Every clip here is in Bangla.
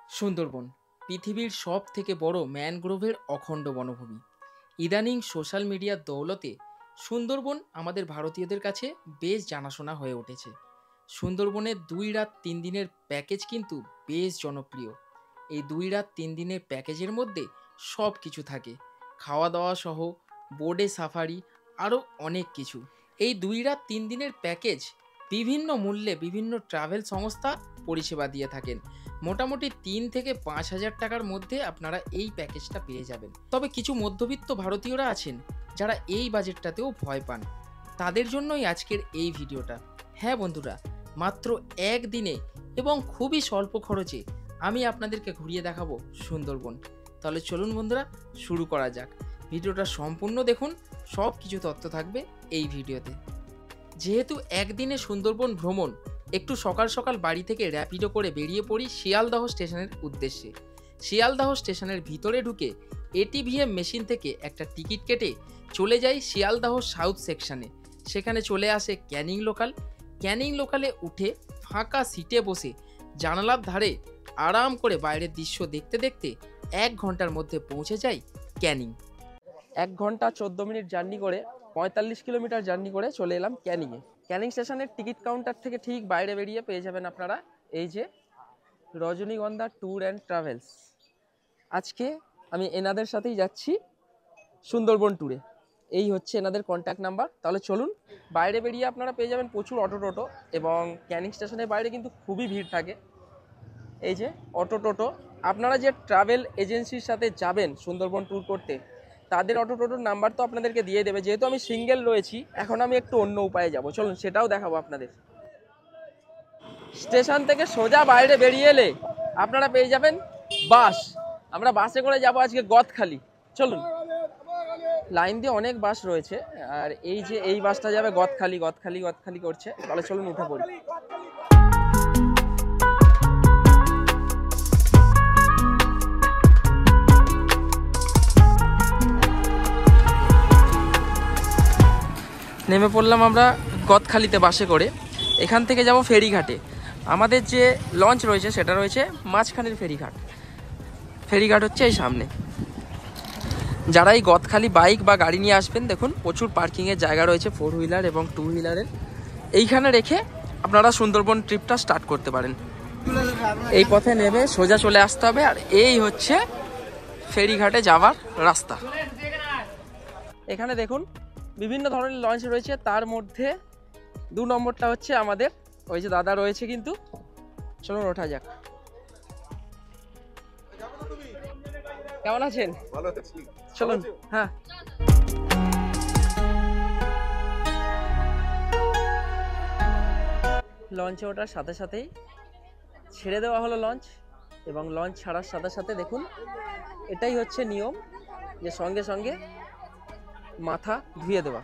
সুন্দরবন পৃথিবীর সব থেকে বড় ম্যানগ্রোভের অখণ্ড বনভূমি। ইদানিং সোশ্যাল মিডিয়ার দৌলতে সুন্দরবন আমাদের ভারতীয়দের কাছে বেশ জানাশোনা হয়ে উঠেছে। সুন্দরবনের 2 রাত 3 দিনের প্যাকেজ কিন্তু বেশ জনপ্রিয়। এই 2 রাত 3 দিনের প্যাকেজের মধ্যে সব কিছু থাকে, খাওয়া দাওয়া সহ, বোর্ডে সাফারি, আরও অনেক কিছু। এই 2 রাত 3 দিনের প্যাকেজ বিভিন্ন মূল্যে বিভিন্ন ট্রাভেল সংস্থা পরিষেবা দিয়ে থাকেন। মোটামুটি 3 থেকে 5,000 টাকার মধ্যে আপনারা এই প্যাকেজটা পেয়ে যাবেন। তবে কিছু মধ্যবিত্ত ভারতীয়রা আছেন যারা এই বাজেটটাতেও ভয় পান, তাদের জন্যই আজকের এই ভিডিওটা। হ্যাঁ বন্ধুরা, মাত্র একদিনে এবং খুবই স্বল্প খরচে আমি আপনাদেরকে ঘুরিয়ে দেখাবো সুন্দরবন। তাহলে চলুন বন্ধুরা, শুরু করা যাক। ভিডিওটা সম্পূর্ণ দেখুন, সব কিছু তথ্য থাকবে এই ভিডিওতে। যেহেতু একদিনে সুন্দরবন ভ্রমণ, একটু সকাল সকাল বাড়ি থেকে র্যাপিডো করে বেরিয়ে পড়ি শিয়ালদহ স্টেশনের উদ্দেশ্যে। শিয়ালদহ স্টেশনের ভিতরে ঢুকে এটিভিএম মেশিন থেকে একটা টিকিট কেটে চলে যাই শিয়ালদহ সাউথ সেকশনে। সেখানে চলে আসে ক্যানিং লোকাল। ক্যানিং লোকালে উঠে ফাঁকা সিটে বসে জানালার ধারে আরাম করে বাইরের দৃশ্য দেখতে দেখতে 1 ঘন্টার মধ্যে পৌঁছে যাই ক্যানিং। 1 ঘন্টা 14 মিনিট জার্নি করে 45 কিলোমিটার জার্নি করে চলে এলাম ক্যানিংয়ে। ক্যানিং স্টেশনের টিকিট কাউন্টার থেকে ঠিক বাইরে বেরিয়ে পেয়ে যাবেন আপনারা এই যে রজনীগন্ধা ট্যুর অ্যান্ড ট্রাভেলস। আজকে আমি এনাদের সাথেই যাচ্ছি সুন্দরবন ট্যুরে। এই হচ্ছে এনাদের কন্ট্যাক্ট নাম্বার। তাহলে চলুন, বাইরে বেরিয়ে আপনারা পেয়ে যাবেন প্রচুর অটো টোটো, এবং ক্যানিং স্টেশনের বাইরে কিন্তু খুবই ভিড় থাকে। এই যে অটো টোটো, আপনারা যে ট্রাভেল এজেন্সির সাথে যাবেন সুন্দরবন ট্যুর করতে, তাদের অটো টোটোর নাম্বার তো আপনাদেরকে দিয়ে দেবে। যেহেতু আমি সিঙ্গেল রয়েছি, এখন আমি একটু অন্য উপায়ে যাব, চলুন সেটাও দেখাবো আপনাদের। স্টেশন থেকে সোজা বাইরে বেরিয়ে এলে আপনারা পেয়ে যাবেন বাস। আমরা বাসে করে যাব আজকে গদখালি। চলুন, লাইন দিয়ে অনেক বাস রয়েছে, আর এই যে এই বাসটা যাবে গদখালি। গদখালি গদখালি করছে। তাহলে চলুন উঠে পড়ি। নেমে পড়লাম আমরা গদখালিতে বাসে করে। এখান থেকে যাব ফেরিঘাটে। আমাদের যে লঞ্চ রয়েছে সেটা রয়েছে মাঝখানের ফেরিঘাট। ফেরিঘাট হচ্ছে এই সামনে। যারা এই গদখালি বাইক বা গাড়ি নিয়ে আসবেন, দেখুন প্রচুর পার্কিংয়ের জায়গা রয়েছে 4 হুইলার এবং 2 হুইলারের। এইখানে রেখে আপনারা সুন্দরবন ট্রিপটা স্টার্ট করতে পারেন। এই পথে নেমে সোজা চলে আসতে হবে, আর এই হচ্ছে ফেরিঘাটে যাওয়ার রাস্তা। এখানে দেখুন বিভিন্ন ধরনের লঞ্চ রয়েছে, তার মধ্যে 2 নম্বরটা হচ্ছে আমাদের। ওই যে দাদা রয়েছে কিন্তু, চলুন ওঠা যাক। কেমন আছেন? ভালো আছি। চলুন। হ্যাঁ, লঞ্চে ওঠার সাথে সাথেই ছেড়ে দেওয়া হলো লঞ্চ, এবং লঞ্চ ছাড়ার সাথে সাথে দেখুন এটাই হচ্ছে নিয়ম, যে সঙ্গে সঙ্গে মাথা ধুয়ে দেওয়া।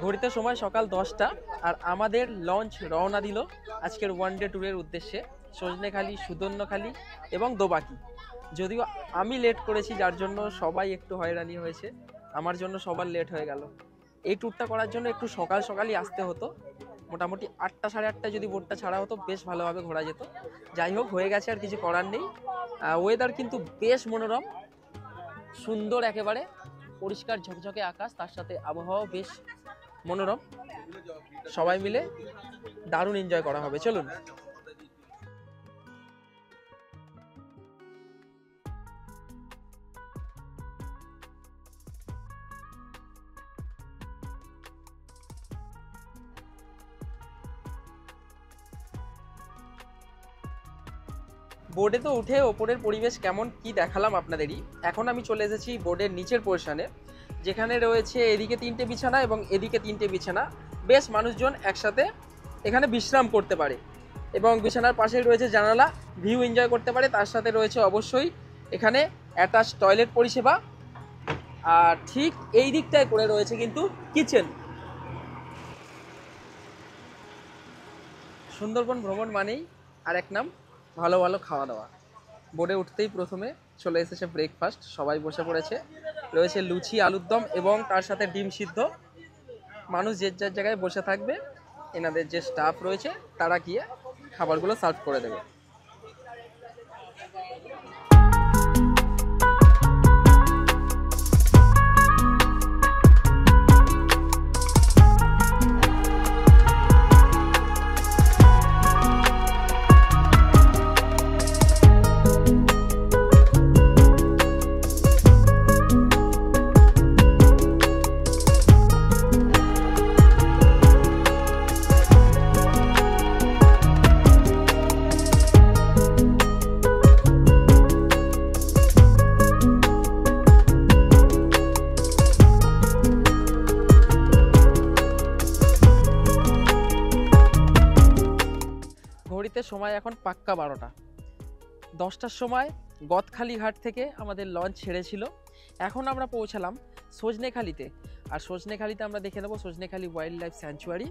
ঘড়িতে সময় সকাল 10টা, আর আমাদের লঞ্চ রওনা দিল আজকের ওয়ানডে ট্যুরের উদ্দেশ্যে সজনেখালি, সুদর্ণখালি এবং দোবাকি। যদিও আমি লেট করেছি, যার জন্য সবাই একটু হয়রানি হয়েছে। আমার জন্য সবার লেট হয়ে গেল। এই ট্যুরটা করার জন্য একটু সকাল সকালই আসতে হতো। মোটামুটি 8টা সাড়ে 8টায় যদি বোটটা ছাড়া হতো বেশ ভালোভাবে ঘোরা যেত। যাই হোক, হয়ে গেছে, আর কিছু করার নেই। ওয়েদার কিন্তু বেশ মনোরম, সুন্দর, একেবারে পরিষ্কার ঝকঝকে আকাশ, তার সাথে আবহাওয়াও বেশ মনোরম। সবাই মিলে দারুণ এনজয় করা হবে। চলুন। বোর্ডে তো উঠে ওপরের পরিবেশ কেমন কি দেখালাম আপনাদেরই। এখন আমি চলে এসেছি বোর্ডের নিচের পোর্শনে, যেখানে রয়েছে এদিকে 3টে বিছানা এবং এদিকে 3টে বিছানা। বেশ মানুষজন একসাথে এখানে বিশ্রাম করতে পারে, এবং বিছানার পাশেই রয়েছে জানালা, ভিউ এনজয় করতে পারে। তার সাথে রয়েছে অবশ্যই এখানে অ্যাটাচ টয়লেট পরিষেবা, আর ঠিক এই দিকটায় করে রয়েছে কিন্তু কিচেন। সুন্দরবন ভ্রমণ মানেই আর এক নাম ভালো ভালো খাওয়া দাওয়া। বোর্ডে উঠতেই প্রথমে চলে এসেছে ব্রেকফাস্ট। সবাই বসে পড়েছে। রয়েছে লুচি, আলুর দম এবং তার সাথে ডিম সিদ্ধ। মানুষ যে যার জায়গায় বসে থাকবে, এনাদের যে স্টাফ রয়েছে তারা গিয়ে খাবারগুলো সার্ভ করে দেবে। সময় এখন পাক্কা 12টা। 10টার সময় গদখালি ঘাট থেকে আমাদের লঞ্চ ছেড়েছিল। এখন আমরা পৌঁছালাম সজনেখালিতে। আর সজনেখালিতে আমরা দেখে নেব সজনেখালি ওয়াইল্ড লাইফ স্যাংচুয়ারি,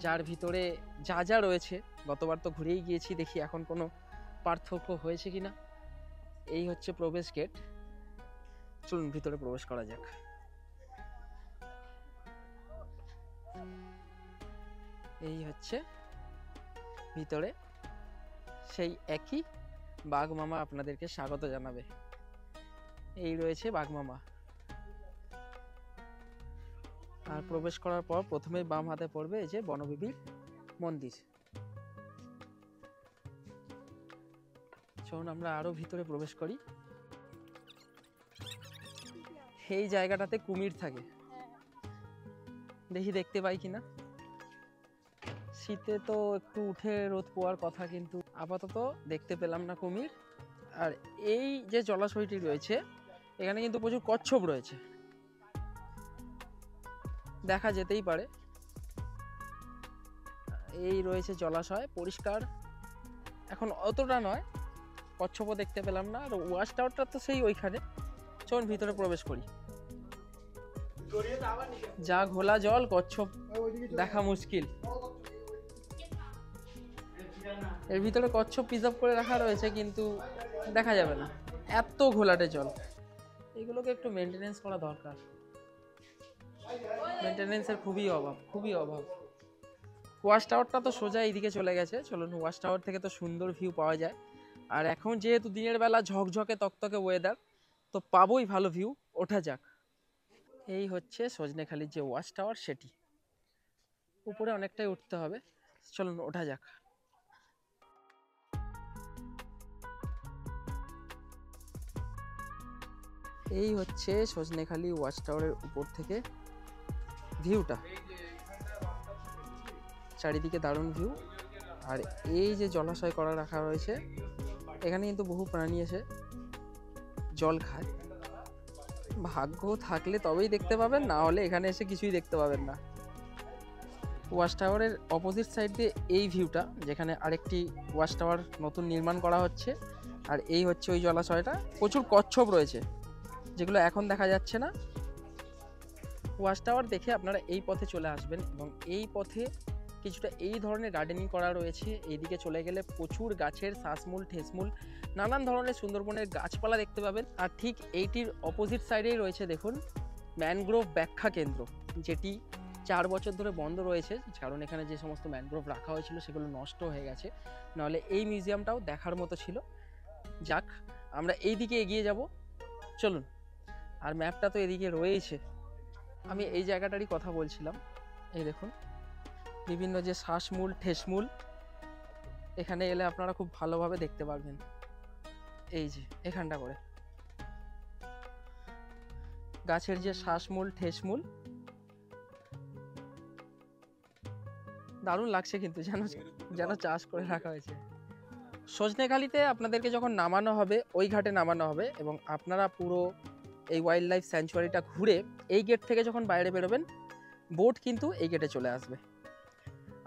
যার ভিতরে যা যা রয়েছে। গতবার তো ঘুরেই গিয়েছি, দেখি এখন কোনো পার্থক্য হয়েছে কিনা। এই হচ্ছে প্রবেশ গেট, চলুন ভিতরে প্রবেশ করা যাক। এই হচ্ছে ভিতরে, সেই একই বাঘ মামা আপনাদেরকে স্বাগত জানাবে। এই রয়েছে বাঘ মামা। আর প্রবেশ করার পর প্রথমেই বাম হাতে পড়বে এই যে বনবিবির মন্দির। চলুন আমরা আরো ভিতরে প্রবেশ করি। এই জায়গাটাতে কুমির থাকে, দেখি দেখতে পাই কিনা। শীতে তো একটু উঠে রোদ পোয়ার কথা, কিন্তু আপাতত দেখতে পেলাম না কুমির। আর এই যে জলাশয়টি রয়েছে এখানে কিন্তু প্রচুর কচ্ছপ রয়েছে, দেখা যেতেই পারে। এই রয়েছে জলাশয়, পরিষ্কার এখন অতটা নয়, কচ্ছপও দেখতে পেলাম না। আর ওয়াচ টাওয়ারটা তো সেই ওইখানে। চলুন ভিতরে প্রবেশ করি। যা ঘোলা জল, কচ্ছপ দেখা মুশকিল। এর ভিতরে কচ্ছপ প্রিজার্ভ করে রাখা রয়েছে, কিন্তু দেখা যাবে না, এত ঘোলাটে জল। এগুলোকে একটু মেনটেনেন্স করা দরকার, মেনটেনেন্সের খুবই অভাব, খুবই অভাব। ওয়াচ টাওয়ারটা তো সোজা এইদিকে চলে গেছে। চলুন, ওয়াচ টাওয়ার থেকে তো সুন্দর ভিউ পাওয়া যায়। আর এখন যেহেতু দিনের বেলা ঝকঝকে তকতকে ওয়েদার, তো পাবোই ভালো ভিউ। ওঠা যাক। এই হচ্ছে সজনেখালির যে ওয়াচ টাওয়ার, সেটি উপরে অনেকটাই উঠতে হবে। চলুন ওঠা যাক। এই হচ্ছে সজনেখালি ওয়াচ টাওয়ারের উপর থেকে ভিউটা, চারিদিকে দারুণ ভিউ। আর এই যে জলাশয় করা রাখা রয়েছে, এখানে কিন্তু বহু প্রাণী এসে জল খায়। ভাগ্য থাকলে তবেই দেখতে পাবেন, না হলে এখানে এসে কিছুই দেখতে পাবেন না। ওয়াচ টাওয়ারের অপোজিট সাইড দিয়ে এই ভিউটা, যেখানে আরেকটি ওয়াচ টাওয়ার নতুন নির্মাণ করা হচ্ছে। আর এই হচ্ছে ওই জলাশয়টা, প্রচুর কচ্ছপ রয়েছে যেগুলো এখন দেখা যাচ্ছে না। ওয়াচ টাওয়ার দেখে আপনারা এই পথে চলে আসবেন, এবং এই পথে কিছুটা এই ধরনের গার্ডেনিং করা রয়েছে। এইদিকে চলে গেলে প্রচুর গাছের শ্বাসমূল, ঠেসমূল, নানান ধরনের সুন্দরবনের গাছপালা দেখতে পাবেন। আর ঠিক এইটির অপোজিট সাইডেই রয়েছে দেখুন ম্যানগ্রোভ ব্যাখ্যা কেন্দ্র, যেটি 4 বছর ধরে বন্ধ রয়েছে, কারণ এখানে যে সমস্ত ম্যানগ্রোভ রাখা হয়েছিল সেগুলো নষ্ট হয়ে গেছে। নাহলে এই মিউজিয়ামটাও দেখার মতো ছিল। যাক, আমরা এই দিকে এগিয়ে যাব, চলুন। আর ম্যাপটা তো এদিকে রয়েছে। আমি এই জায়গাটারই কথা বলছিলাম। এই দেখুন বিভিন্ন যে শ্বাসমূল, ঠেসমূল, এখানে এলে আপনারা খুব ভালোভাবে দেখতে পারবেন। এই যে এখানটা করে গাছের যে শ্বাসমূল, ঠেসমূল, দারুণ লাগছে কিন্তু, যেন চাষ করে রাখা হয়েছে। সজনেখালিতে আপনাদেরকে যখন নামানো হবে, ওই ঘাটে নামানো হবে, এবং আপনারা পুরো এই ওয়াইল্ড লাইফ স্যাংচুয়ারিটা ঘুরে এই গেট থেকে যখন বাইরে বেরোবেন, বোট কিন্তু এই গেটে চলে আসবে।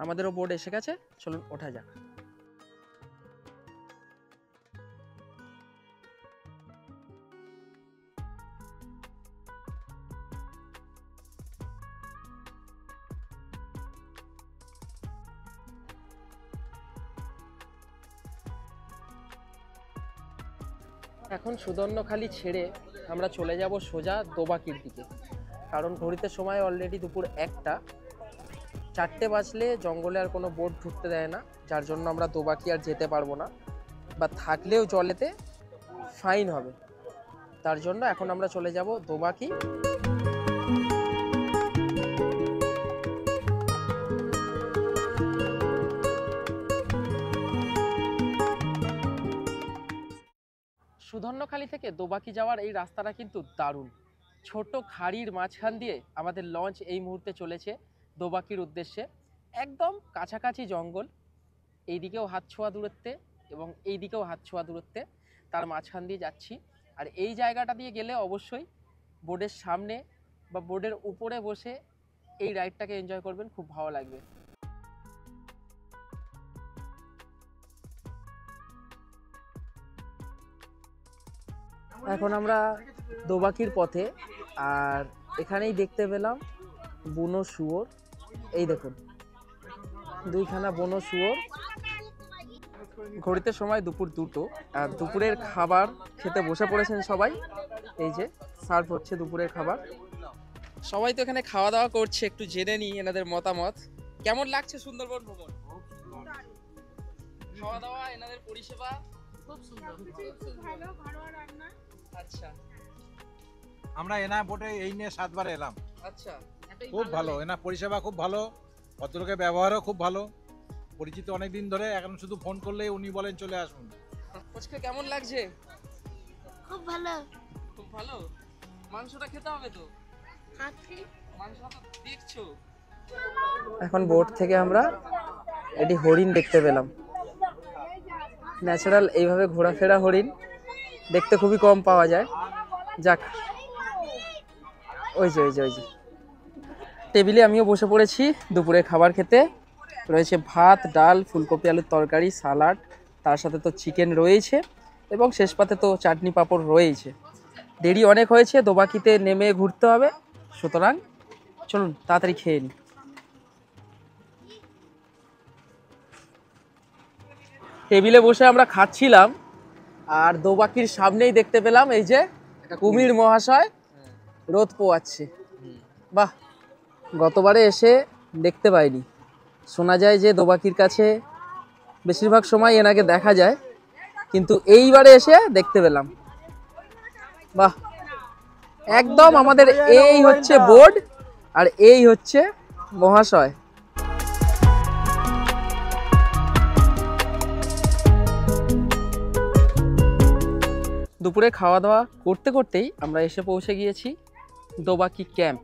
আমাদেরও বোট এসে গেছে, চলুন ওঠা যাক। এখন সুদর্ণখালি ছেড়ে আমরা চলে যাব সোজা দোবাকির দিকে, কারণ ঘড়িতে সময় অলরেডি দুপুর 1টা। 4টে বাজলে জঙ্গলে আর কোনো বোট ঢুকতে দেয় না, যার জন্য আমরা দোবাকি আর যেতে পারবো না, বা থাকলেও জলেতে ফাইন হবে। তার জন্য এখন আমরা চলে যাব দোবাকি। সুদর্ণখালি থেকে দোবাকি যাওয়ার এই রাস্তাটা কিন্তু দারুণ। ছোট খাড়ির মাঝখান দিয়ে আমাদের লঞ্চ এই মুহূর্তে চলেছে দোবাকির উদ্দেশ্যে। একদম কাছাকাছি জঙ্গল, এইদিকেও হাত ছোঁয়া দূরত্বে এবং এইদিকেও হাত ছোঁয়া দূরত্বে, তার মাঝখান দিয়ে যাচ্ছি। আর এই জায়গাটা দিয়ে গেলে অবশ্যই বোর্ডের সামনে বা বোর্ডের উপরে বসে এই রাইডটাকে এনজয় করবেন, খুব ভালো লাগবে। এখন আমরা দোবাকির পথে, আর এখানেই দেখতে পেলাম বুনো শুয়োর। এই দেখুন, দুইখানা বুনো শুয়োর। ঘড়িতে সময় দুপুর 2টো, আর দুপুরের খাবার খেতে বসে পড়েছেন সবাই। এই যে সার্ভ হচ্ছে দুপুরের খাবার। সবাই তো এখানে খাওয়া দাওয়া করছে, একটু জেনে নিই এনাদের মতামত। কেমন লাগছে সুন্দরবন ভ্রমণ? খাওয়া দাওয়া, এনাদের পরিষেবা খুব সুন্দর, খুব ভালো, ঘরোয়া রান্না। আচ্ছা আমরা এনা বোটে এই নিয়ে 7বার এলাম। আচ্ছা, খুব ভালো, এনা পরিষেবা খুব ভালো, ভদ্রলোকের ব্যবহারও খুব ভালো, পরিচিত অনেক দিন ধরে। এখন শুধু ফোন করলেই উনি বলেন চলে আসুন। আজকে কেমন লাগছে? খুব ভালো। খুব ভালো। মাংসটা খেতে হবে তো? খাচ্ছি। মাংসটা তো দেখছো। এখন বোট থেকে আমরা এটি হরিণ দেখতে পেলাম। ন্যাচারাল এইভাবে ঘোরাফেরা হরিণ দেখতে খুবই কম পাওয়া যায়। যাক, ওই যে টেবিলে আমিও বসে পড়েছি দুপুরে খাবার খেতে। রয়েছে ভাত, ডাল, ফুলকপি আলুর তরকারি, সালাড, তার সাথে তো চিকেন রয়েছে, এবং শেষ পাতে তো চাটনি পাঁপড় রয়েছে। দেরি অনেক হয়েছে, দোবাকিতে নেমে ঘুরতে হবে, সুতরাং চলুন তাড়াতাড়ি খেয়ে নিই। টেবিলে বসে আমরা খাচ্ছিলাম, আর দোবাকির সামনেই দেখতে পেলাম এই যে কুমির মহাশয় রোদ পোয়াচ্ছে। বাহ, গতবারে এসে দেখতে পাইনি। শোনা যায় যে দোবাকির কাছে বেশিরভাগ সময় এনাকে দেখা যায়, কিন্তু এইবারে এসে দেখতে পেলাম। বাহ, একদম আমাদের এই হচ্ছে বোর্ড, আর এই হচ্ছে মহাশয়। দুপুরে খাওয়া দাওয়া করতে করতেই আমরা এসে পৌঁছে গিয়েছি দোবাকি ক্যাম্প।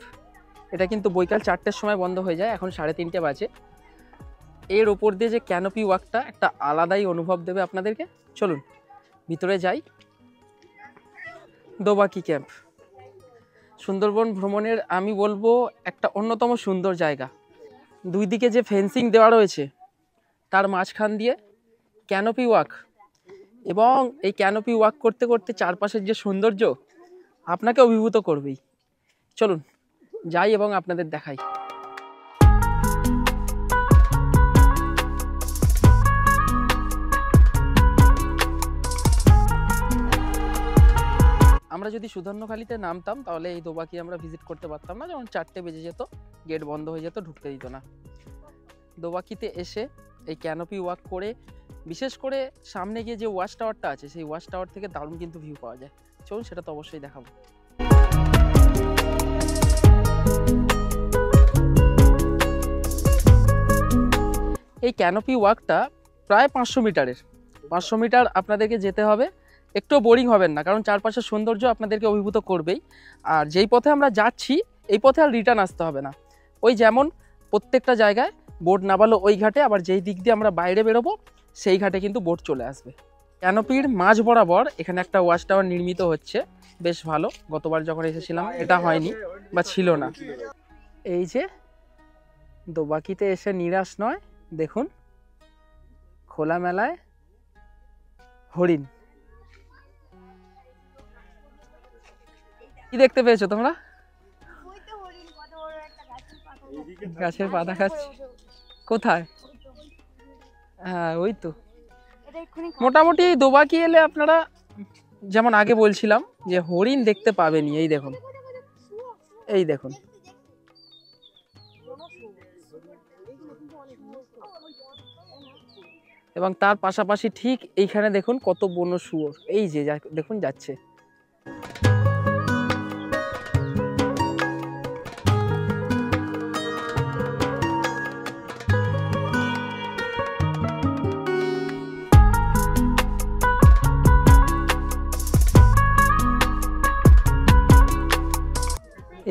এটা কিন্তু বৈকাল 4টের সময় বন্ধ হয়ে যায়, এখন 3:30 বাজে। এর ওপর দিয়ে যে ক্যানোপি ওয়াকটা একটা আলাদাই অনুভব দেবে আপনাদেরকে। চলুন ভিতরে যাই। দোবাকি ক্যাম্প সুন্দরবন ভ্রমণের আমি বলবো একটা অন্যতম সুন্দর জায়গা। দুই দিকে যে ফেন্সিং দেওয়া রয়েছে, তার মাঝখান দিয়ে ক্যানোপি ওয়াক, এবং এই ক্যানোপি ওয়াক করতে করতে চারপাশের যে সৌন্দর্য আপনাকে অভিভূত করবেই। চলুন যাই এবং আপনাদের দেখাই। আমরা যদি সুধন্যখালিতে নামতাম তাহলে এই দোবাকি আমরা ভিজিট করতে পারতাম না, যেমন 4টে বেজে যেত, গেট বন্ধ হয়ে যেত, ঢুকতে দিত না। দোবাকিতে এসে এই ক্যানোপি ওয়াক করে, বিশেষ করে সামনে গিয়ে যে ওয়াচ টাওয়ারটা আছে, সেই ওয়াচ টাওয়ার থেকে দারুণ কিন্তু ভিউ পাওয়া যায়। চলুন সেটা তো অবশ্যই দেখাবো। এই ক্যানোপি ওয়াকটা প্রায় 500 মিটারের। 500 মিটার আপনাদেরকে যেতে হবে, একটু বোরিং হবেন না, কারণ চারপাশের সৌন্দর্য আপনাদেরকে অভিভূত করবেই। আর যেই পথে আমরা যাচ্ছি এই পথে আর রিটার্ন আসতে হবে না। ওই যেমন প্রত্যেকটা জায়গায় বোট নামালো ওই ঘাটে, আবার যেই দিক দিয়ে আমরা বাইরে বেরোবো সেই ঘাটে কিন্তু বোট চলে আসবে। ক্যানোপির মাঝ বরাবর এখানে একটা ওয়াচ টাওয়ার নির্মিত হচ্ছে, বেশ ভালো। গতবার যখন এসেছিলাম এটা হয়নি বা ছিল না। এই যে দোবাকিতে এসে নিরাশ নয়, দেখুন খোলামেলায় হরিণ। কি দেখতে পেয়েছো তোমরা? গাছের পাতা খাচ্ছে। কোথায়? হ্যাঁ ওই তো। মোটামুটি দোবাকি এলে আপনারা, যেমন আগে বলছিলাম, যে হরিণ দেখতে পাবেনই। এই দেখুন, এই দেখুন, এবং তার পাশাপাশি ঠিক এইখানে দেখুন কত বন্য শুয়োর, এই যে দেখুন যাচ্ছে।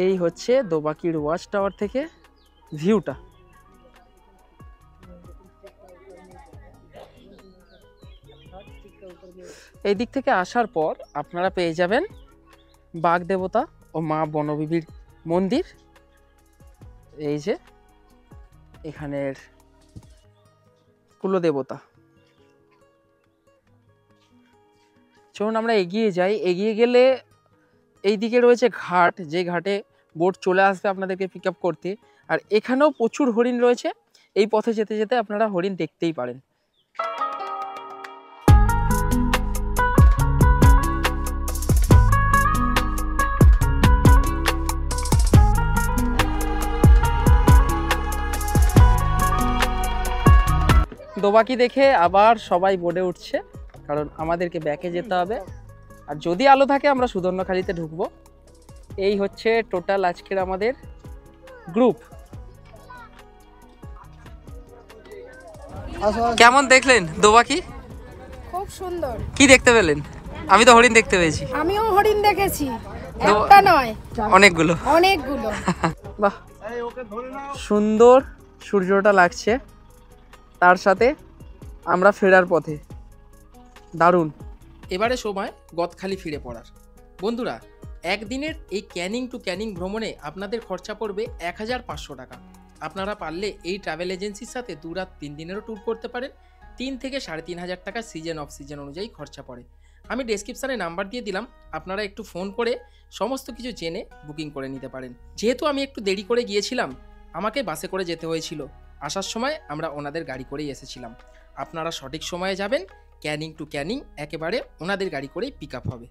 এই হচ্ছে দোবাকির ওয়াচ টাওয়ার থেকে ভিউটা। এই দিক থেকে আসার পর আপনারা পেয়ে যাবেন বাঘ দেবতা ও মা বনবিবির মন্দির। এই যে এখানের কুলদেবতা। চলুন আমরা এগিয়ে যাই। এগিয়ে গেলে এই দিকে রয়েছে ঘাট, যে ঘাটে বোট চলে আসবে আপনাদেরকে পিক আপ করতে। আর এখানেও প্রচুর হরিণ রয়েছে, এই পথে যেতে যেতে আপনারা হরিণ দেখতেই পারেন। দোবাকি দেখে আবার সবাই বোর্ডে উঠছে, কারণ আমাদেরকে ব্যাকে যেতে হবে। আর যদি আলো থাকে আমরা সুদর্ণখালিতে ঢুকবো। এই হচ্ছে টোটাল আজকের আমাদের গ্রুপ। কেমন দেখলেন দোবাকি? খুব সুন্দর। কি দেখতে পেলেন? আমি তো হরিণ দেখতে পেয়েছি। আমিও হরিণ দেখেছি, একটা নয় অনেকগুলো। অনেকগুলো। বাহ, সুন্দর সূর্যটা লাগছে, তার সাথে আমরা ফেরার পথে। দারুণ। এবারে সময় গদখালি ফিরে পড়ার। বন্ধুরা, একদিনের এই ক্যানিং টু ক্যানিং ভ্রমণে আপনাদের খরচা পড়বে 1500 টাকা। আপনারা পারলে এই ট্রাভেল এজেন্সির সাথে 2 রাত 3 দিনেরও ট্যুর করতে পারেন। 3 থেকে 3500 টাকা সিজন অফ সিজন অনুযায়ী খরচা পড়ে। আমি ডেসক্রিপশানে নাম্বার দিয়ে দিলাম, আপনারা একটু ফোন করে সমস্ত কিছু জেনে বুকিং করে নিতে পারেন। যেহেতু আমি একটু দেরি করে গিয়েছিলাম, আমাকে বাসে করে যেতে হয়েছিল। আসার সময় আমরা ওনাদের গাড়ি করেই এসেছিলাম। আপনারা সঠিক সময়ে যাবেন, ক্যানিং টু ক্যানিং একেবারে ওনাদের গাড়ি করেই পিক আপ হবে।